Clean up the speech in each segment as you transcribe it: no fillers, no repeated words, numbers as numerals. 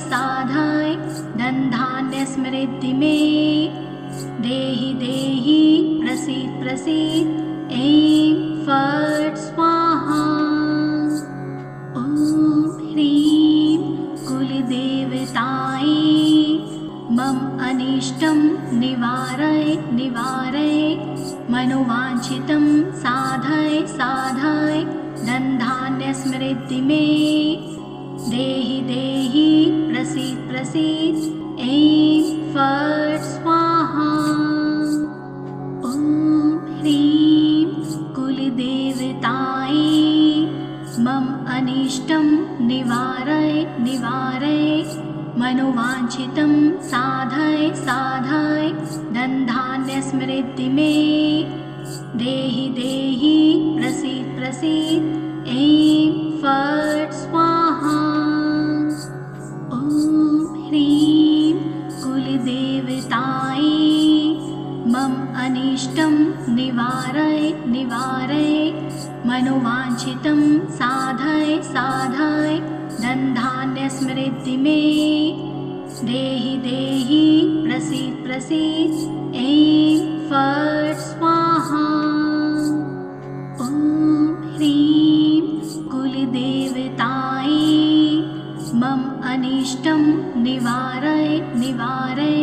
साधाय धनधान्य समृद्धि मे देहि देहि प्रसीद प्रसीद ऐं फट् स्वाहा। ॐ ह्रीं कुलदेवतायै मम अनिष्टं निवारय निवारय मनोवाञ्छितं साधय साधय धनधान्य समृद्धि मे देहि देहि प्रसीद प्रसीद ऐं फट् स्वाहा। ॐ ह्रीं कुलदेवतायै मम अनिष्टं निवारय निवारय मनोवाञ्छितं साधय साधय धनधान्य समृद्धि मे देहि देहि प्रसीद प्रसीद ऐं फट् स्वाहा। ॐ ह्रीं कुलदेवतायै मम अनिष्टं निवारय निवारय मनोवाञ्छितं साधय साधय धनधान्य समृद्धि मे देहि देहि प्रसीद प्रसीद ऐं फट् स्वाहा। ॐ ह्रीं कुलदेवतायै मम अनिष्टं निवारय निवारय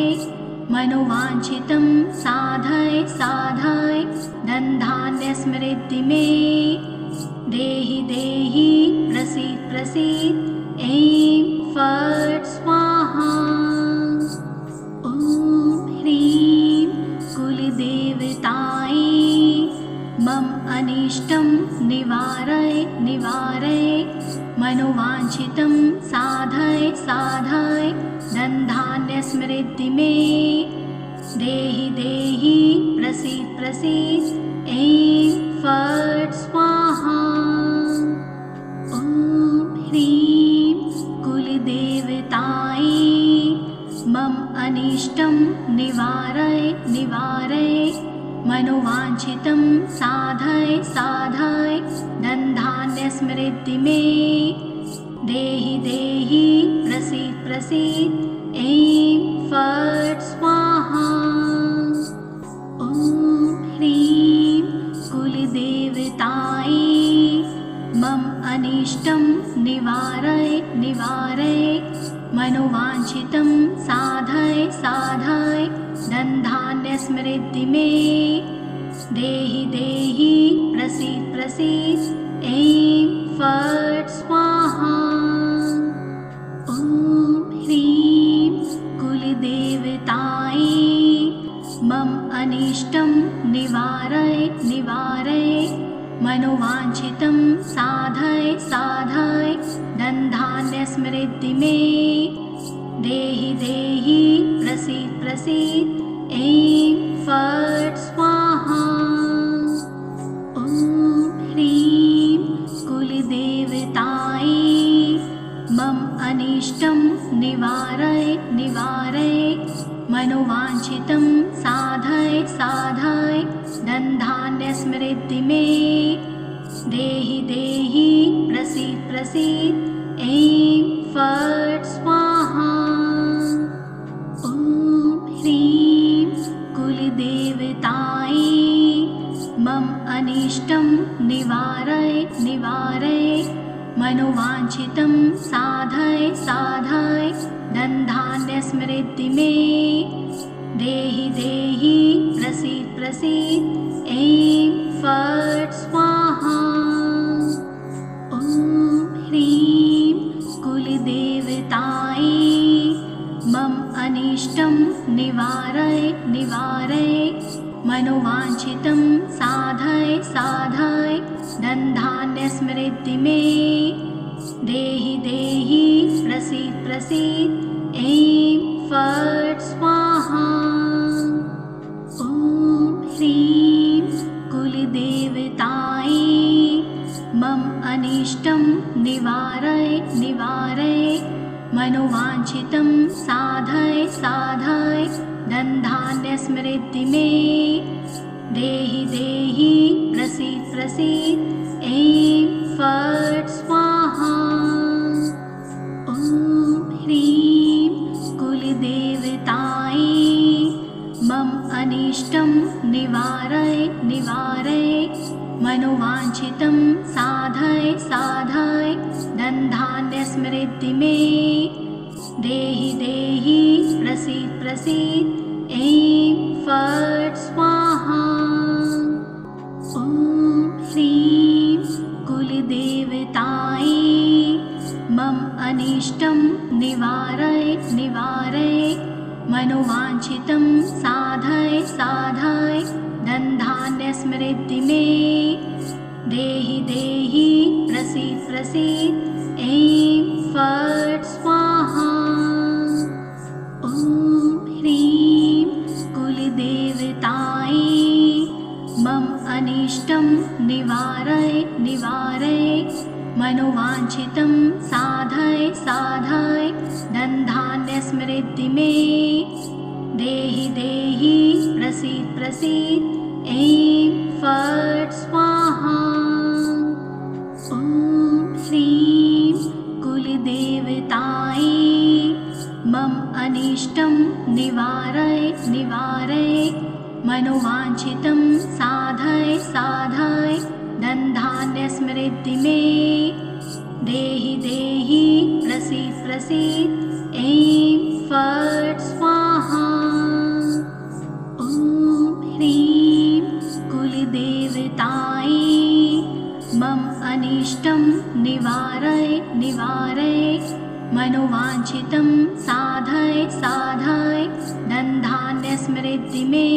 मनोवाञ्छितं साधय साधय धनधान्य समृद्धि मे देहि देहि प्रसीद प्रसीद ऐं फट् स्वाहा। ॐ ह्रीं कुलदेवतायै मम अनिष्टं निवारय निवारय मनोवाञ्छितं साधय साधय धनधान्य समृद्धि मे देहि देहि प्रसीद प्रसीद ऐं फट् स्वाहा। ॐ ह्रीं कुलदेवतायै मम अनिष्टं निवारय निवारय मनोवाञ्छितं साधय साधय धनधान्य समृद्धि मे देहि देहि प्रसीद प्रसीद ऐं फट् स्वाहा। ॐ ह्रीं कुलदेवतायै मम अनिष्टं निवारय निवारय मनोवाञ्छितं साधय साधय धनधान्य समृद्धि मे देहि देहि प्रसीद प्रसीद ऐं फट् स्वाहा। ॐ ह्रीं कुलदेवतायै मम अनिष्टं निवारय निवारय मनोवाञ्छितं साधय साधय धनधान्य समृद्धि मे देहि देहि प्रसीद प्रसीद ऐं फट् स्वाहा। ॐ ह्रीं कुलदेवतायै मम अनिष्टं निवारय निवारय मनोवाञ्छितं साधय साधय धनधान्य समृद्धि मे देहि देहि प्रसीद प्रसीद ऐं फट् स्वाहा। ॐ ह्रीं कुलदेवतायै मम अनिष्टं निवारय निवारय मनोवाञ्छितं साधय साधय धनधान्य समृद्धि मे देहि देहि प्रसीद प्रसीद ऐं फट् स्वाहा। ॐ ह्रीं कुलदेवतायै मम अनिष्टं निवारय निवारय मनोवाञ्छितं साधय साधय धनधान्य समृद्धि मे देहि देहि प्रसीद प्रसीद ऐं फट् स्वाहा। ॐ ह्रीं कुलदेवतायै मम अनिष्टं निवारय निवारय मनोवाञ्छितं साधय साधय धनधान्य समृद्धि मे देहि देहि प्रसीद प्रसीद ऐं फट् स्वाहा। ॐ ह्रीं मनोवाञ्छितं साधय साधय धनधान्यस्मृद्धि मे देहि देहि प्रसीद प्रसीद ऐं फट् स्वाहा। ॐ ह्रीं कुलदेवतायै मम अनिष्टं निवारय निवारय मनोवाञ्छितं साधय साधय धनधान्यस्मृद्धि मे देहि देहि प्रसीद प्रसीद ऐं फट् स्वाहा। ॐ ह्रीं कुलदेवतायै मम अनिष्टं निवारय निवारय मनोवाञ्छितं साधय साधय धनधान्यस्मृद्धि मे देहि देहि प्रसीद प्रसीद ऐं फट् स्वाहा। ॐ ह्रीं कुलदेवतायै मम अनिष्टं निवारय निवारय मनोवाञ्छितं साधय साधय धनधान्यस्मृद्धि मे देहि देहि प्रसीद प्रसीद ऐं फट् स्वाहा। ॐ ह्रीं कुलदेवतायै मम अनिष्टं निवारय निवारय मनोवाञ्छितं साधय साधय धनधान्यस्मृद्धि मे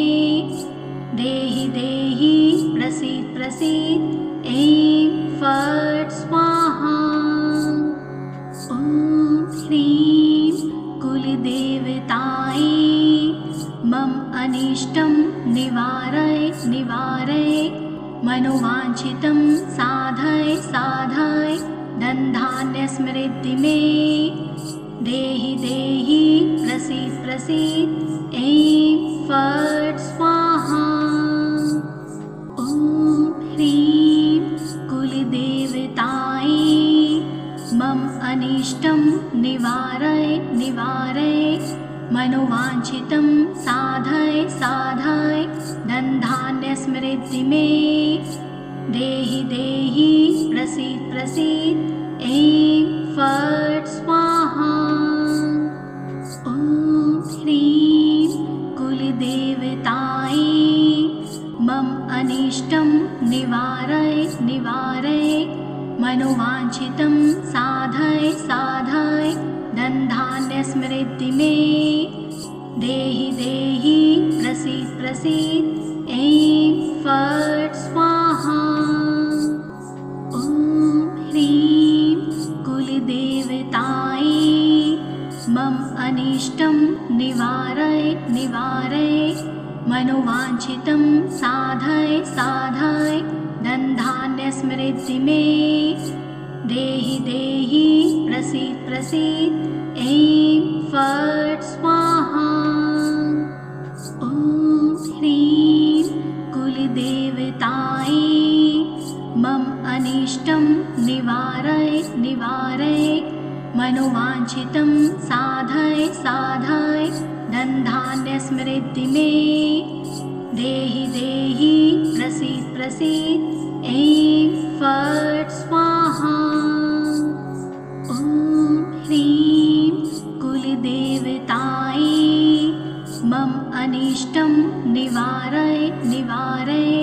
देहि देहि प्रसीद प्रसीद ऐं फट् स्वाहा। ॐ ह्रीं कुलदेवतायै मम अनिष्टं निवारय निवारय मनोवाञ्छितं साधय साधय धनधान्यस्मृद्धि मे देहि देहि प्रसीद प्रसीद ऐं फट् स्वाहा। ॐ ह्रीं कुलदेवतायै मम अनिष्टं निवारय निवारय मनोवाञ्छितं साधय साधय धनधान्यस्मृद्धि मे देहि देहि प्रसीद प्रसीद ऐं फट् स्वाहा। ॐ ह्रीं कुलदेवतायै मम अनिष्टं निवारय निवारय मनोवाञ्छितं साधय साधय धनधान्यस्मृद्धि मे देहि देहि प्रसीद प्रसीद ऐं फट् स्वाहा। ॐ ह्रीं कुलदेवतायै मम अनिष्टं निवारय निवारय मनोवाञ्छितं साधय साधय धनधान्यस्मृद्धि मे देहि देहि प्रसीद प्रसीद ऐं फट् स्वाहा। ॐ ह्रीं कुलदेवतायै मम अनिष्टं निवारय निवारय मनोवाञ्छितं साधय साधय धनधान्यस्मृद्धि मे देहि देहि प्रसीद प्रसीद ऐं फट् स्वाहा। ॐ ह्रीं कुलदेवतायै मम अनिष्टं निवारय निवारय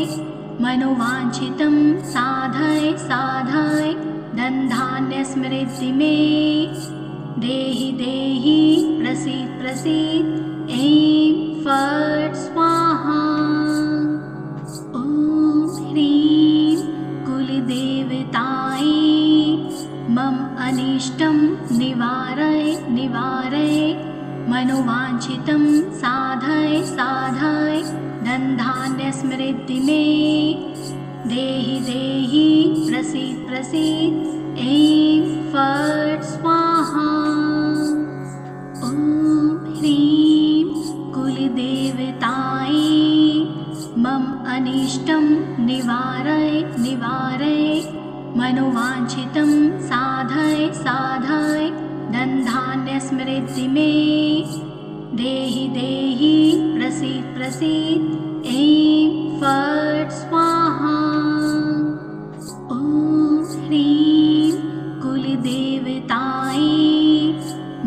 मनोवाञ्छितं साधय साधय धनधान्यस्मृद्धि मे देहि देहि प्रसीद प्रसीद ऐं फट् स्वाहा। ॐ ह्रीं कुलदेवतायै मम अनिष्टं निवारय निवारय मनोवाञ्छितं साधय साधय धनधान्यस्मृद्धि मे देहि देहि प्रसीद प्रसीद ऐं फट् स्वाहा। ॐ ह्रीं कुलदेवतायै मम अनिष्टं निवारय निवारय मनोवाञ्छितं साधय साधय धनधान्यस्मृद्धि मे देहि देहि प्रसीद प्रसीद ऐं फट् स्वाहा।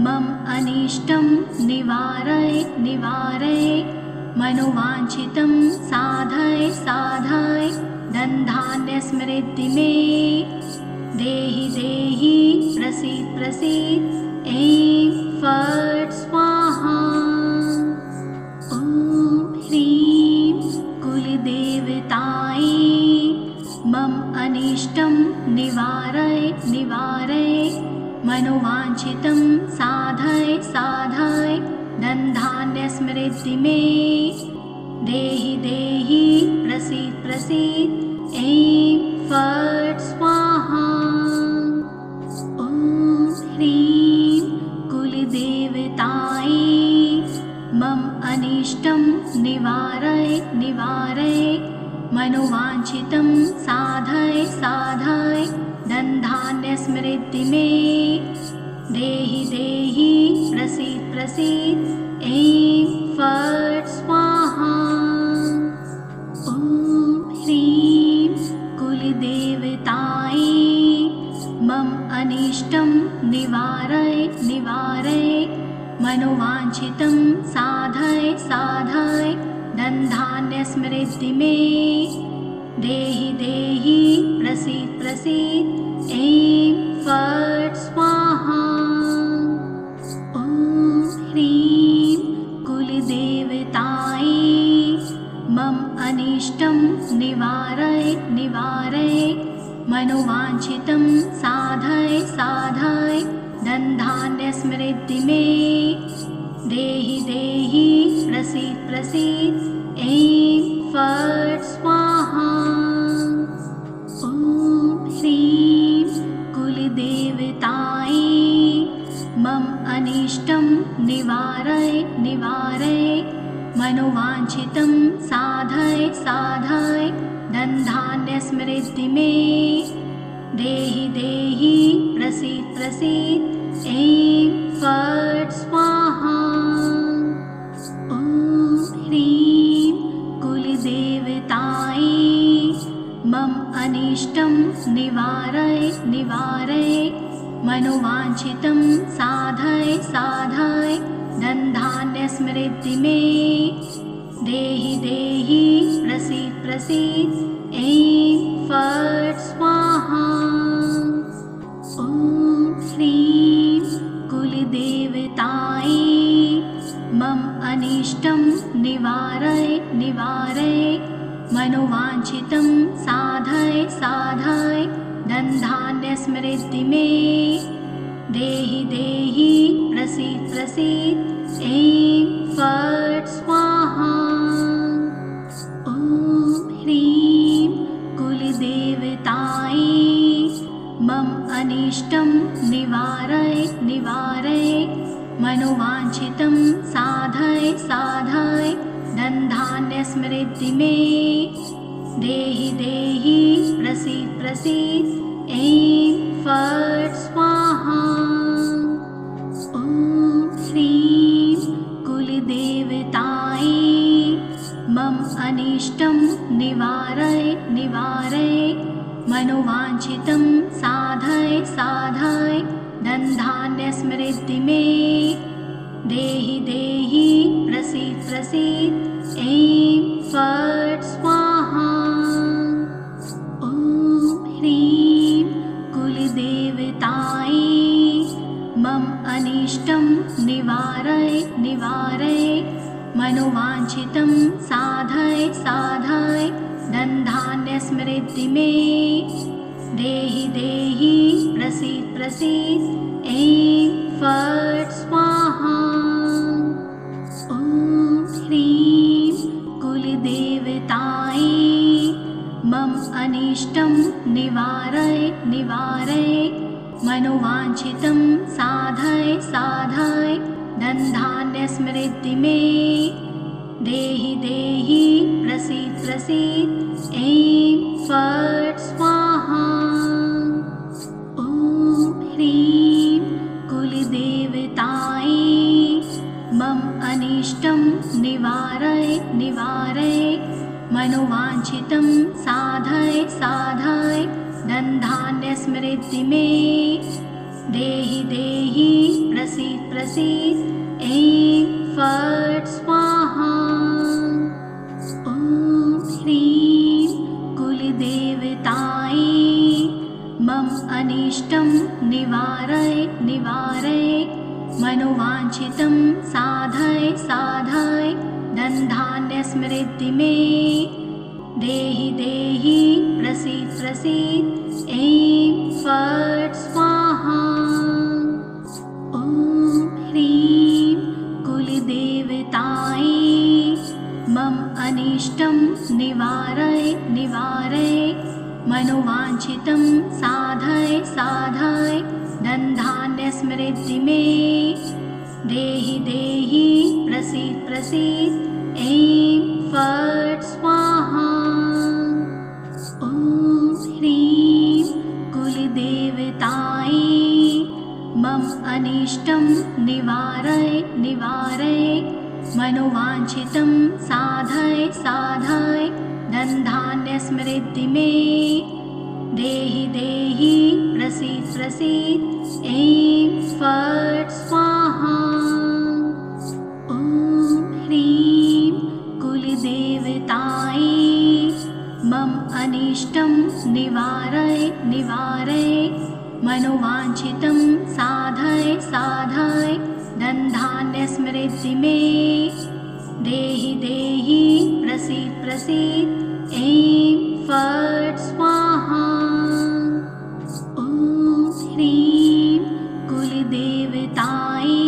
मम अनिष्टं निवारय निवारय मनोवाञ्छितं साधय साधय धनधान्यसमृद्धि मे देहि देहि प्रसीद प्रसीद ऐं फट् स्वाहा। ॐ ह्रीं कुलदेवतायै मम अनिष्टं निवारय निवारय मनोवाञ्छितं साधय साधय धनधान्यसमृद्धि मे देहि देहि प्रसीद प्रसीद ऐं फट् स्वाहा। ॐ ह्रीं कुलदेवतायै मम अनिष्टं निवारय निवारय मनोवाञ्छितं साधय साधय धनधान्यसमृद्धि मे देहि देहि प्रसीद प्रसीद ऐं फट् स्वाहा। ॐ ह्रीं कुलदेवतायै मम अनिष्टं निवारय निवारय मनोवाञ्छितं साधय साधय धनधान्यसमृद्धि मे देहि देहि प्रसीद प्रसीद ऐं फट् स्वाहा। ॐ ह्रीं कुलदेवतायै मम अनिष्टं निवारय निवारय मनोवाञ्छितं साधय साधय धनधान्यसमृद्धि मे देहि देहि प्रसीद प्रसीद ऐं फट् स्वाहा। ॐ ह्रीं कुलदेवतायै मम अनिष्टं निवारय निवारय मनोवाञ्छितं साधय साधय धनधान्यसमृद्धि मे देहि देहि प्रसीद प्रसीद ऐं फट् स्वाहा। ॐ ह्रीं कुलदेवतायै मम अनिष्टं निवारय निवारय मनोवाञ्छितं साधय साधय धनधान्यसमृद्धि मे देहि देहि प्रसीद प्रसीद ऐं फट् स्वाहा। ॐ ह्रीं कुलदेवतायै मम अनिष्टं निवारय निवारय मनोवाञ्छितं साधय साधय धनधान्यसमृद्धि मे देहि देहि प्रसीद प्रसीद ऐं फट् स्वाहा। ॐ ह्रीं कुलदेवतायै मम अनिष्टं निवारय निवारय मनोवाञ्छितं साधय साधय धनधान्यसमृद्धि मे देहि देहि प्रसीद प्रसीद ऐं फट् स्वाहा। ॐ ह्रीं कुलदेवतायै मम अनिष्टं निवारय निवारय मनोवाञ्छितं साधय साधय धनधान्यसमृद्धि मे देहि देहि प्रसीद प्रसीद ऐं फट् स्वाहा। ॐ ह्रीं कुलदेवतायै मम अनिष्टं निवारय निवारय मनोवाञ्छितं साधय साधय धनधान्यसमृद्धि मे देहि देहि प्रसीद प्रसीद ऐं फट् स्वाहा। ॐ ह्रीं कुलदेवतायै मम अनिष्टं निवारय निवारय मनोवाञ्छितं साधय साधय धनधान्यसमृद्धि मे देहि देहि प्रसीद प्रसीद ऐं फट् स्वाहा। ॐ ह्रीं कुलदेवतायै मम अनिष्टं निवारय निवारय मनोवाञ्छितं साधय साधय धनधान्यसमृद्धि मे देहि देहि प्रसीद प्रसीद ऐं फट् स्वाहा। ॐ ह्रीं कुलदेवतायै मम अनिष्टं निवारय निवारय मनोवाञ्छितं साधय साधय धनधान्यसमृद्धि मे देहि देहि प्रसीद प्रसीद ऐं फट् स्वाहा। ॐ ह्रीं कुलदेवतायै मम अनिष्टं निवारय निवारय मनोवाञ्छितं साधय साधय धनधान्यसमृद्धि मे देहि देहि प्रसीद प्रसीद ऐं फट् स्वाहा। ॐ ह्रीं कुलदेवतायै मम अनिष्टं निवारय निवारय मनोवाञ्छितं साधय साधय धनधान्यसमृद्धि मे देहि देहि प्रसीद प्रसीद ऐं फट् स्वाहा। ॐ ह्रीं कुलदेवतायै मम अनिष्टं निवारय निवारय मनोवाञ्छितं साधय साधय धनधान्यसमृद्धि मे देहि देहि प्रसीद प्रसीद ऐं फट् स्वाहा। ॐ ह्रीं कुलदेवतायै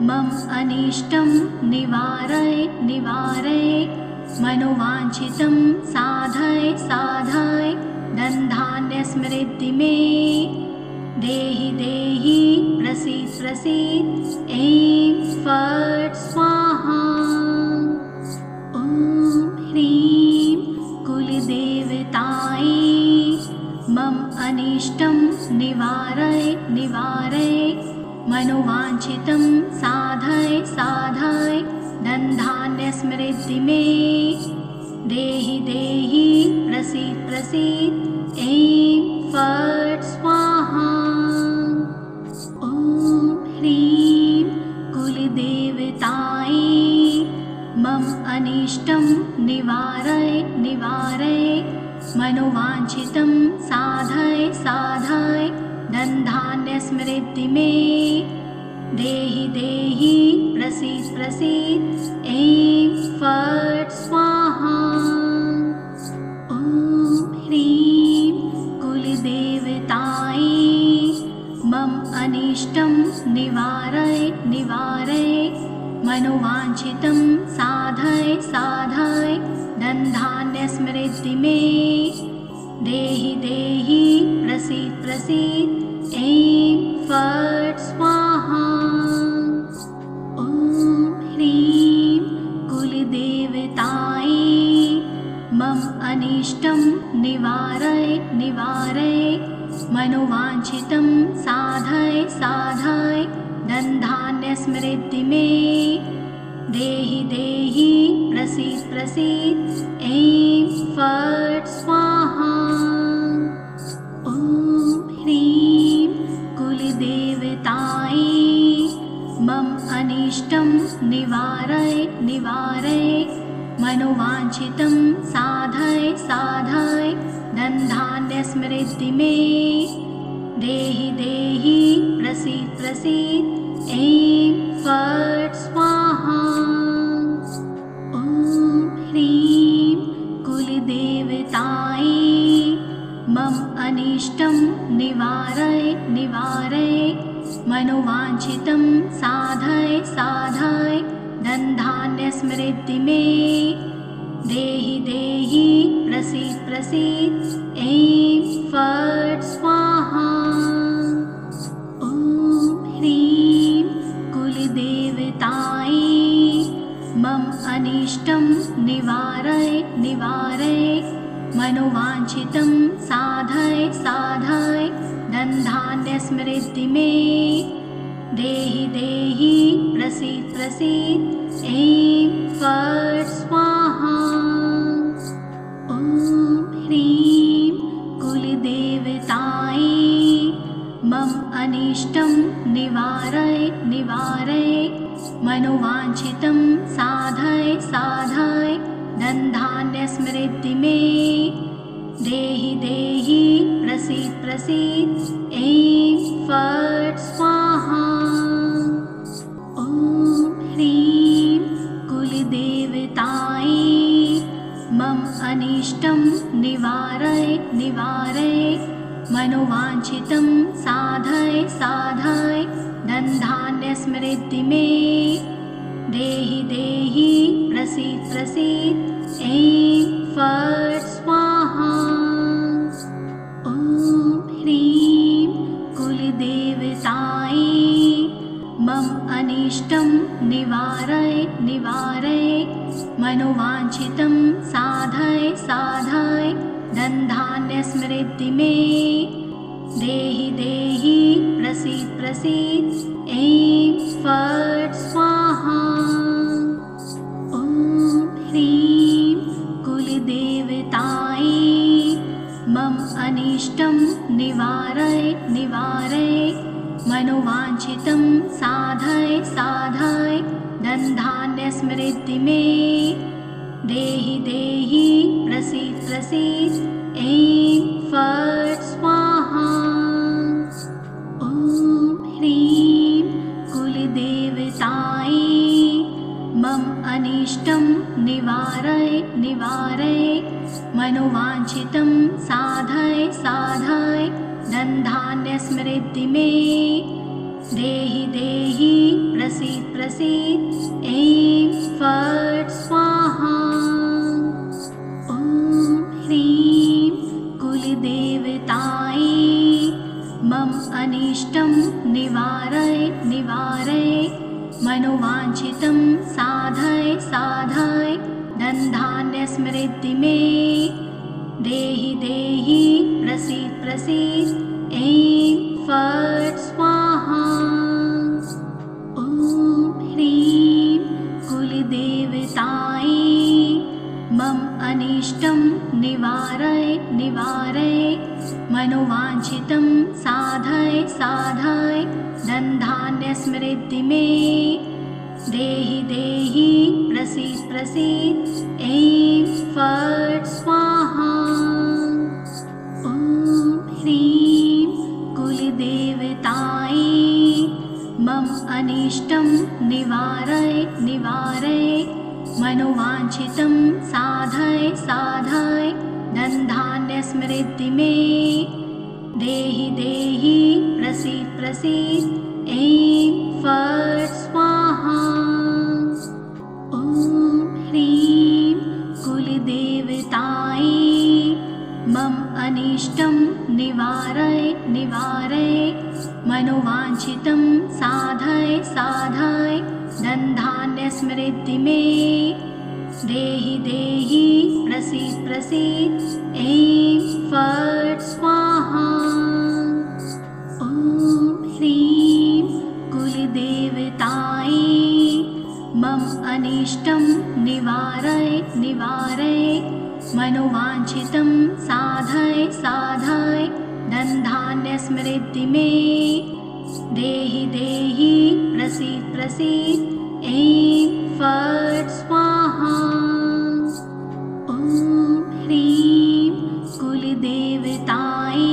मम अनिष्टं निवारय निवारय मनोवाञ्छितं साधय साधय धनधान्यसमृद्धि मे देहि देहि प्रसीद प्रसीद ऐं फट् स्वाहा। ॐ ह्रीं कुलदेवतायै मम अनिष्टं निवारय निवारय मनोवाञ्छितं साधय साधय धनधान्यसमृद्धि मे देहि देहि प्रसीद प्रसीद ऐं फट् स्वाहा। ॐ ह्रीं कुलदेवतायै मम अनिष्टं निवारय निवारय मनोवाञ्छितं साधय साधय धनधान्यसमृद्धि मे देहि देहि प्रसीद प्रसीद ऐं फट् स्वाहा। ॐ ह्रीं कुलदेवतायै मम अनिष्टं निवारय निवारय मनोवाञ्छितं साधय साधय धनधान्यसमृद्धि मे देहि देहि प्रसीद प्रसीद ऐं फट् स्वाहा। ॐ ह्रीं कुलदेवतायै मम अनिष्टं निवारय निवारय मनोवाञ्छितं साधय साधय धनधान्यसमृद्धि मे देहि देहि प्रसीद प्रसीद ऐं फट् स्वाहा। ॐ ह्रीं कुलदेवतायै मम अनिष्टं निवारय निवारय मनोवाञ्छितं साधय साधय धनधान्यसमृद्धि मे देहि देहि प्रसीद प्रसीद ऐं फट् स्वाहा। ॐ ह्रीं कुलदेवतायै मम अनिष्टं निवारय निवारय मनोवाञ्छितं साधय साधय धनधान्यसमृद्धि मे देहि देहि प्रसीद प्रसीद ऐं फट् स्वाहा। ॐ ह्रीं कुलदेवतायै मम अनिष्टं निवारय निवारय मनोवाञ्छितं साधय साधय धनधान्यसमृद्धि मे देहि देहि प्रसीद प्रसीद ऐं फट् स्वाहा। ॐ ह्रीं कुलदेवतायै मम अनिष्टं निवारय निवारय मनोवाञ्छितं साधय साधय धनधान्यस्मृद्धि मे देहि देहि प्रसीद प्रसीद ऐं फट् स्वाहा। ॐ ह्रीं कुलदेवतायै मम अनिष्टं निवारय निवारय मनोवाञ्छितं साधय साधय धनधान्यस्मृद्धि मे देहि देहि प्रसीद प्रसीद ऐं फट् स्वाहा। ॐ ह्रीं कुलदेवतायै मम अनिष्टं निवारय निवारय मनोवाञ्छितं साधय साधय धनधान्यस्मृद्धि मे देहि देहि प्रसीद प्रसीद ऐं फट् स्वाहा। ॐ ह्रीं कुलदेवतायै मम अनिष्टं निवारय निवारय मनोवाञ्छितं साधय साधय धनधान्यस्मृद्धि मे देहि देहि प्रसीद प्रसीद ऐं फट् स्वाहा। ॐ ह्रीं कुलदेवतायै मम अनिष्टं निवारय निवारय मनोवाञ्छितं साधय साधय धनधान्यस्मृद्धि मे देहि देहि प्रसीद प्रसीद ऐं फट् स्वाहा। ॐ ह्रीं कुलदेवतायै मम अनिष्टं निवारय निवारय मनोवाञ्छितं साधय साधय धनधान्यस्मृद्धि मे देहि देहि प्रसीद प्रसीद ऐं फट् स्वाहा। ॐ ह्रीं कुलदेवतायै मम अनिष्टं निवारय निवारय मनोवाञ्छितं साधय साधय धनधान्यस्मृद्धि मे देहि देहि प्रसीद प्रसीद ऐं फट् स्वाहा। ॐ ह्रीं कुलदेवतायै मम अनिष्टं निवारय निवारय मनोवाञ्छितं साधय साधय धनधान्यस्मृद्धि मे देहि देहि प्रसीद प्रसीद ऐं फट् स्वाहा। ॐ ह्रीं कुलदेवतायै मम अनिष्टं निवारय निवारय मनोवाञ्छितं साधय साधय धनधान्यस्मृद्धि मे देहि देहि प्रसीद प्रसीद ऐं फट् स्वाहा। ॐ ह्रीं कुलदेवतायै मम अनिष्टं निवारय निवारय मनोवाञ्छितं साधय साधय धनधान्यस्मृद्धि मे देहि देहि प्रसीद प्रसीद ऐं फट् स्वाहा। ॐ ह्रीं कुलदेवतायै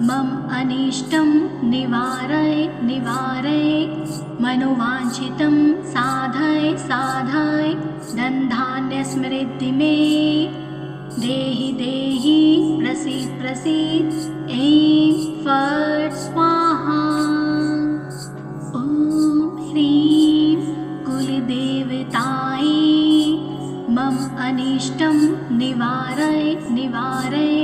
मम अनिष्टं निवारय निवारय मनोवाञ्छितं साधय साधय धनधान्यस्मृद्धि मे देहि देहि प्रसीद प्रसीद ऐं फट् स्वाहा। ॐ ह्रीं कुलदेवतायै मम अनिष्टं निवारय निवारय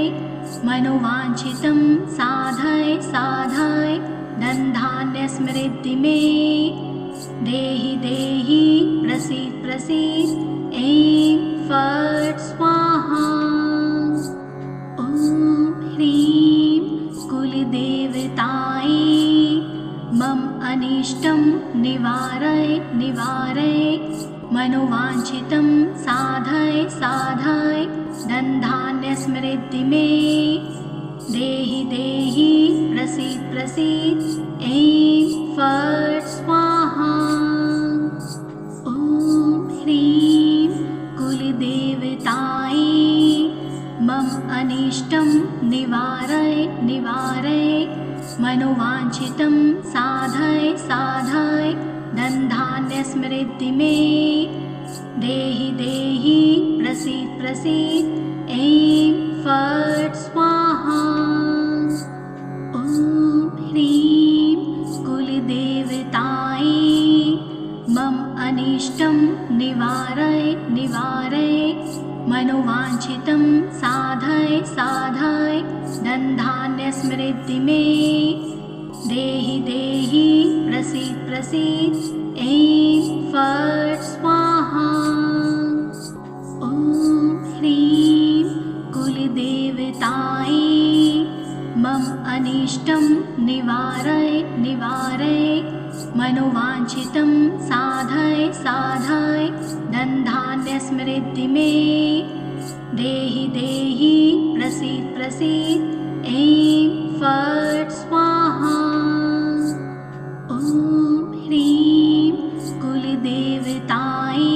मनोवाञ्छितं साधय साधय धनधान्यस्मृद्धि मे देहि देहि प्रसीद प्रसीद ऐं फट् स्वाहा। ॐ ह्रीं कुलदेवतायै मम अनिष्टं निवारय निवारय मनोवाञ्छितं साधय साधय धनधान्यस्मृद्धि मे देहि देहि प्रसीद प्रसीद ऐं फट् स्वाहा। ॐ ह्रीं कुलदेवतायै मम अनिष्टं निवारय निवारय मनोवाञ्छितं साधय साधय धनधान्यसमृद्धि मे देहि देहि प्रसीद प्रसीद ऐं फट् स्वाहा। ॐ ह्रीं कुलदेवतायै मम अनिष्टं निवारय निवारय मनोवाञ्छितं साधय साधय धनधान्यसमृद्धि मे देहि देहि प्रसीद प्रसीद ऐं फट् स्वाहा। ॐ ह्रीं कुलदेवतायै मम अनिष्टं निवारय निवारय मनोवाञ्छितं साधय साधय धनधान्यसमृद्धि मे देहि देहि प्रसीद प्रसीद ऐं फट् स्वाहा। ॐ ह्रीं कुलदेवतायै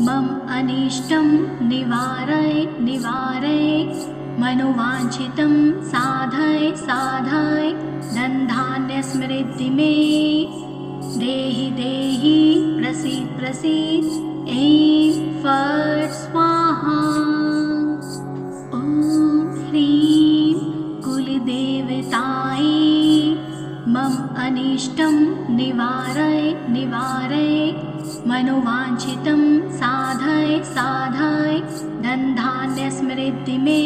मम अनिष्टं निवारय निवारय मनोवाञ्छितं साधय साधय धनधान्यसमृद्धि मे देहि देहि प्रसीद प्रसीद ऐं फट् स्वाहा। ॐ ह्रीं कुलदेवतायै मम अनिष्टं निवारय निवारय मनोवाञ्छितं साधय साधय धनधान्यसमृद्धि मे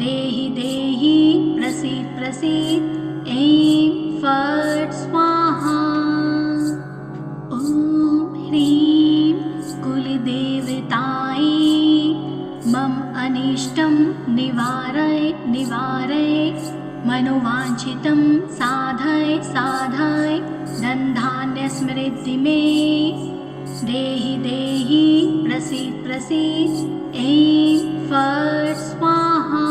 देहि देहि प्रसीद प्रसीद ऐं फट् स्वाहा। ॐ ह्रीं कुलदेवतायै मम अनिष्टं निवारय निवारय मनोवाञ्छितं साधय साधय धनधान्यसमृद्धि मे देहि देहि प्रसीद प्रसीद ऐं फट् स्वाहा।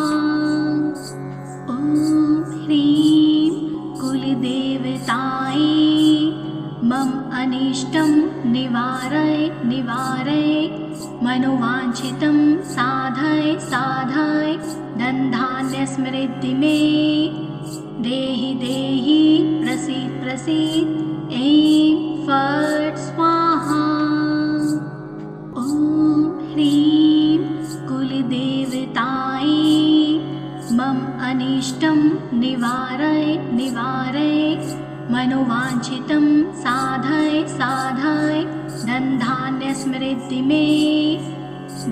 ॐ ह्रीं कुलदेवतायै मम अनिष्टं निवारय निवारय मनोवाञ्छितं साधय साधय धनधान्यसमृद्धि मे देहि देहि प्रसीद प्रसीद ऐं फट् स्वाहा। ॐ ह्रीं कुलदेवतायै मम अनिष्टं निवारय निवारय मनोवाञ्छितं साधय साधय धनधान्यसमृद्धि मे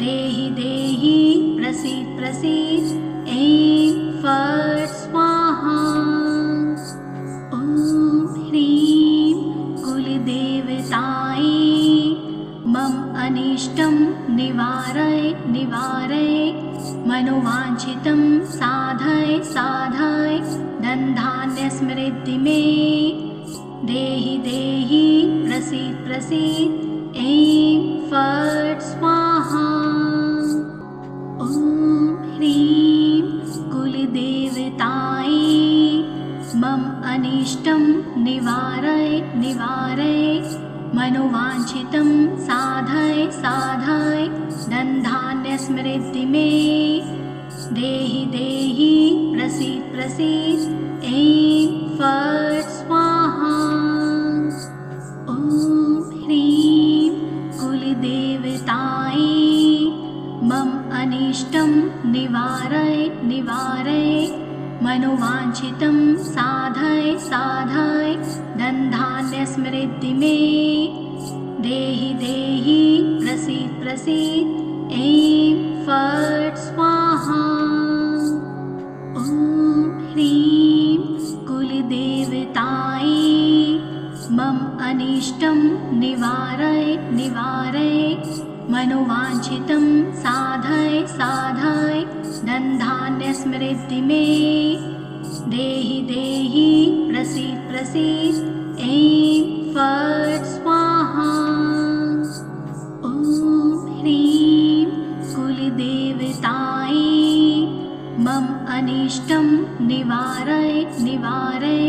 देहि देहि प्रसीद प्रसीद ऐं फट् स्वाहा। ॐ ह्रीं कुलदेवतायै मम अनिष्टं निवारय निवारय मनोवाञ्छितं साधय साधय धनधान्यसमृद्धि मे देहि देहि प्रसीद प्रसीद ऐं फट् स्वाहा। ॐ ह्रीं कुलदेवतायै मम अनिष्टं निवारय निवारय मनोवाञ्छितं साधय साधय धनधान्यसमृद्धि मे देहि देहि प्रसीद प्रसीद ऐं फट् स्वाहा। ॐ ह्रीं कुलदेवतायै मम अनिष्टं निवारय निवारय मनोवाञ्छितं साधय साधय धनधान्यसमृद्धि मे देहि देहि प्रसीद प्रसीद ऐं फट् स्वाहा। ॐ ह्रीं कुलदेवतायै मम अनिष्टं निवारय निवारय मनोवाञ्छितं साधय साधय धनधान्यसमृद्धि मे देहि देहि प्रसीद प्रसीद ऐं फट् स्वाहा। ॐ ह्रीं कुलदेवतायै मम अनिष्टं निवारय निवारय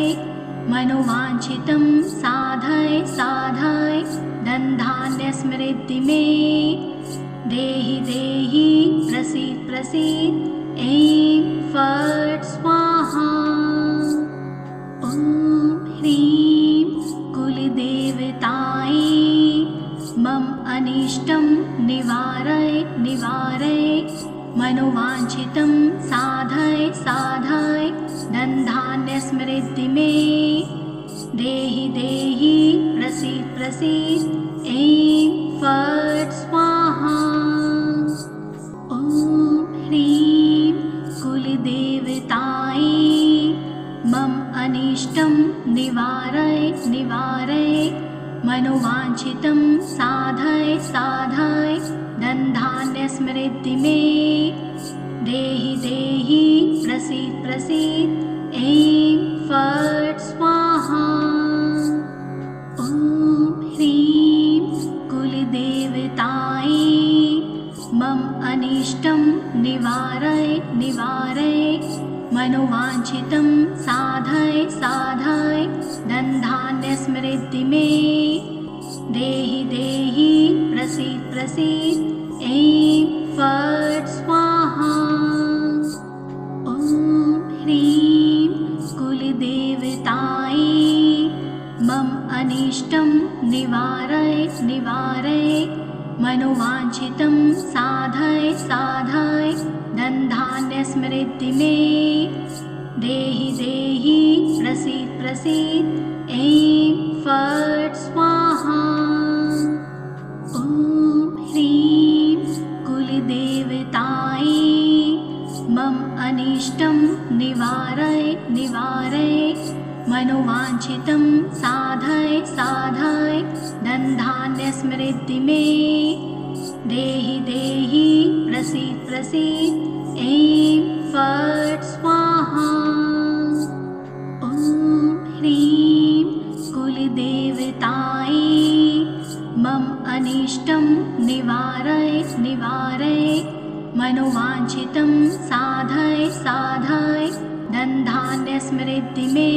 मनोवाञ्छितं साधय साधय धनधान्यसमृद्धि मे देहि देहि प्रसीद प्रसीद ऐं फट् स्वाहा। ॐ ह्रीं कुलदेवतायै मम अनिष्टं निवारय निवारय मनोवाञ्छितं साधय साधय धनधान्यसमृद्धि मे देहि देहि प्रसीद प्रसीद ऐं फट् स्वाहा। ॐ ह्रीं कुलदेवतायै मम अनिष्टं निवारय निवारय मनोवाञ्छितं साधय साधय धनधान्यसमृद्धि मे देहि देहि प्रसीद प्रसीद ऐं फट् स्वाहा। ॐ ह्रीं कुलदेवतायै मम अनिष्टं निवारय निवारय मनोवाञ्छितं साधय साधय धनधान्यसमृद्धि मे देहि देहि प्रसीद प्रसीद ऐं फट् स्वाहा। ॐ ह्रीं कुलदेवतायै मम अनिष्टं निवारय निवारय मनोवाञ्छितं साधय साधय धनधान्यसमृद्धि मे देहि देहि प्रसीद प्रसीद ऐं फट् स्वाहा। ॐ ह्रीं कुलदेवतायै मम अनिष्टं निवारय निवारय मनोवाञ्छितं साधय साधय धनधान्यसमृद्धि मे देहि देहि प्रसीद प्रसीद ऐं फट् स्वाहा। ॐ ह्रीं कुलदेवतायै मम अनिष्टं निवारय निवारय मनोवाञ्छितं साधय साधय धनधान्यसमृद्धि मे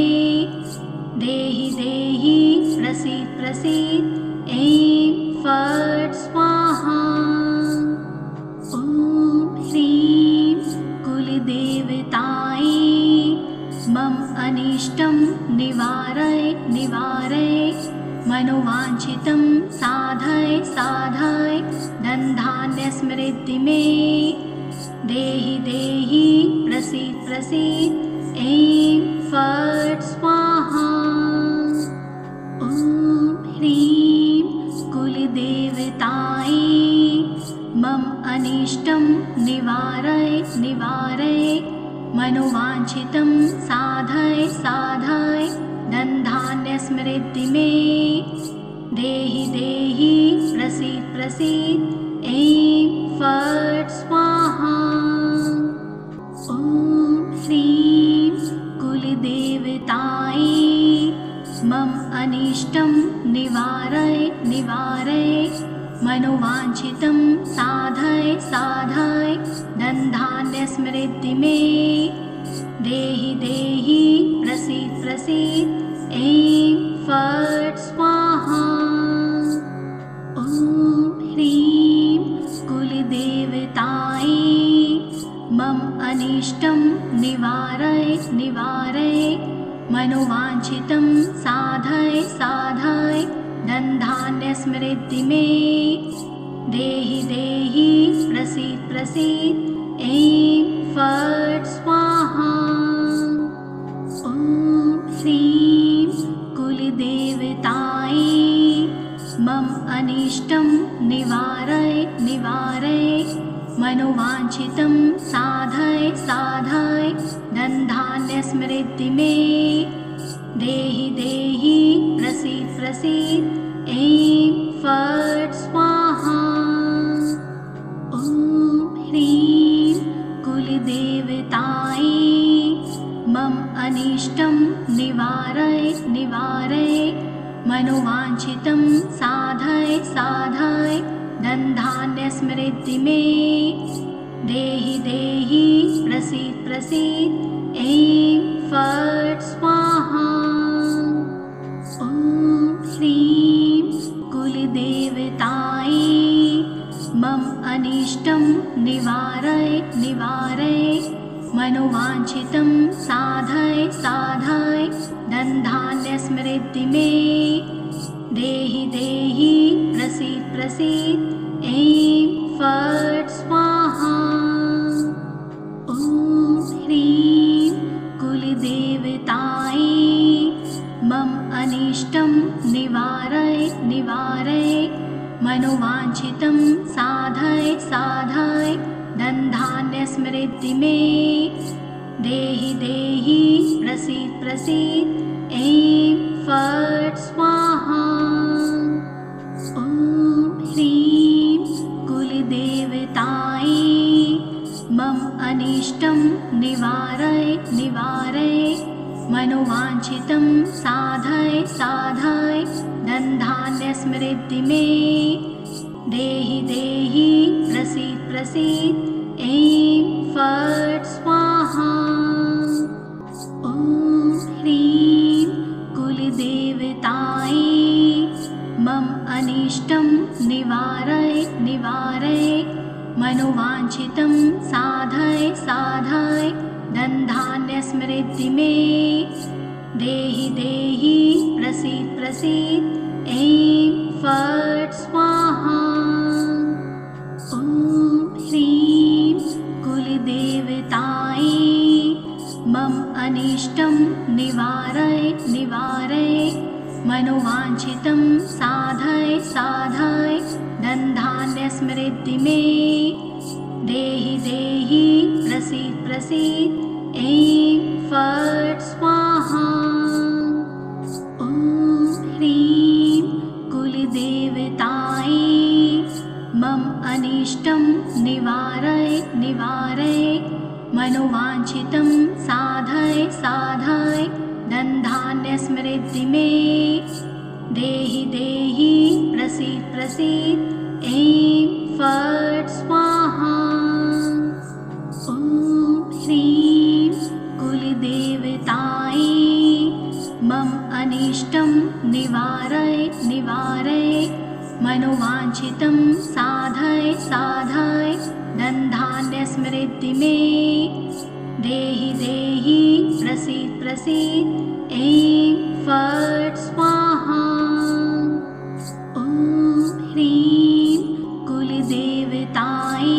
देहि देहि प्रसीद प्रसीद ऐं फट् स्वाहा। ॐ ह्रीं कुलदेवतायै मम अनिष्टं निवारय निवारय मनोवाञ्छितं साधय साधय धनधान्यसमृद्धि मे देहि देहि प्रसीद प्रसीद ऐं फट् स्वाहा। ॐ ह्रीं कुलदेवतायै मम अनिष्टं निवारय निवारय मनोवाञ्छितं साधय साधय धनधान्यसमृद्धि मे देहि देहि प्रसीद प्रसीद ऐं फट् स्वाहा। ॐ ह्रीं कुलदेवतायै मम अनिष्टं निवारय निवारय मनोवाञ्छितं साधय साधय धनधान्यसमृद्धि मे देहि देहि प्रसीद प्रसीद ऐं फट् स्वाहा। ॐ ह्रीं कुलदेवतायै मम अनिष्टं निवारय निवारय मनोवाञ्छितं साधय साधय धनधान्यसमृद्धि मे देहि देहि प्रसीद प्रसीद ऐं फट् स्वाहा। ॐ ह्रीं कुलदेवतायै मम अनिष्टं निवारय निवारय मनोवाञ्छितं साधय साधय धनधान्यसमृद्धि मे देहि देहि प्रसीद प्रसीद ऐं फट् स्वाहा। ॐ ह्रीं कुलदेवतायै मम अनिष्टं निवारय निवारय मनोवाञ्छितं साधय साधय धनधान्यसमृद्धि मे देहि देहि प्रसीद प्रसीद ऐं फट् स्वाहा। मनुवाञ्छितं साधय साधय धनधान्यस्मृद्धि मे देहि देहि प्रसीद प्रसीद ऐं फट् स्वाहा। ॐ ह्रीं कुलदेवतायै मम अनिष्टं निवारय निवारय मनोवाञ्छितं साधय साधय धनधान्यस्मृद्धि मे देहि देहि प्रसीद प्रसीद ऐं फट् स्वाहा। ॐ ह्रीं कुलदेवतायै मम अनिष्टं निवारय निवारय मनोवाञ्छितं साधय साधय धनधान्यस्मृद्धि मे देहि देहि प्रसीद प्रसीद ऐं फट् स्वाहा। ॐ ह्रीं कुलदेवतायै मम अनिष्टं निवारय निवारय मनोवाञ्छितं साधय साधय धनधान्यस्मृद्धि मे देहि देहि प्रसीद प्रसीद ऐं फट् स्वाहा। ॐ ह्रीं कुलदेवतायै मम अनिष्टं निवारय निवारय मनोवाञ्छितं साधय साधय धनधान्यस्मृद्धि मे देहि देहि प्रसीद प्रसीद ऐं फट् स्वाहा। ॐ ह्रीं कुलदेवतायै मम अनिष्टं निवारय निवारय मनोवाञ्छितं साधय साधय धनधान्यस्मृद्धि मे देहि देहि प्रसीद प्रसीद ऐं फट् स्वाहा। ॐ ह्रीं कुलदेवतायै मम अनिष्टं निवारय निवारय मनोवाञ्छितं साधय साधय धनधान्यस्मृद्धि मे देहि देहि प्रसीद प्रसीद ऐं फट् स्वाहा। ॐ ह्रीं कुलदेवतायै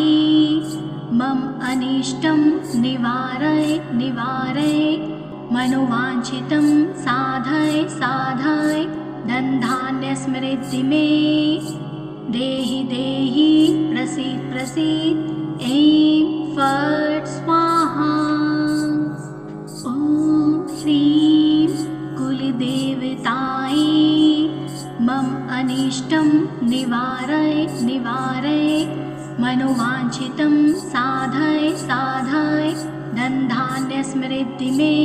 मम अनिष्टं निवारय निवारय मनोवाञ्छितं साधय साधय धनधान्यस्मृद्धि मे देहि देहि प्रसीद प्रसीद ऐं फट् स्वाहा। ॐ ह्रीं कुलदेवतायै मम अनिष्टं निवारय निवारय मनोवाञ्छितं साधय साधय धनधान्यस्मृद्धि मे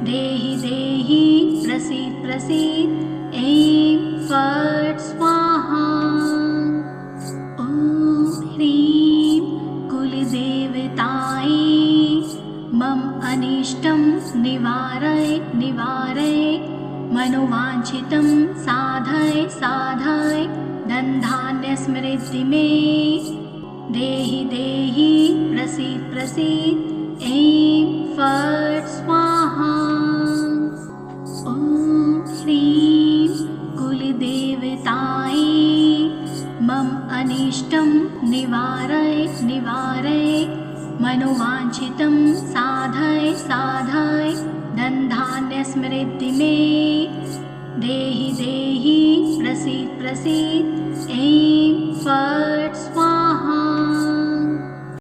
देहि देहि प्रसीद प्रसीद ऐं फट् स्वाहा। ॐ ह्रीं कुलदेवतायै मम अनिष्टं निवारय निवारय मनोवाञ्छितं साधय साधय धनधान्यस्मृद्धि मे देहि देहि प्रसीद प्रसीद ऐं फट् स्वाहा। ॐ ह्रीं कुलदेवतायै मम अनिष्टं निवारय निवारय मनोवाञ्छितं साधय साधय धनधान्यस्मृद्धि मे देहि देहि प्रसीद प्रसीद ऐं फट् स्वाहा।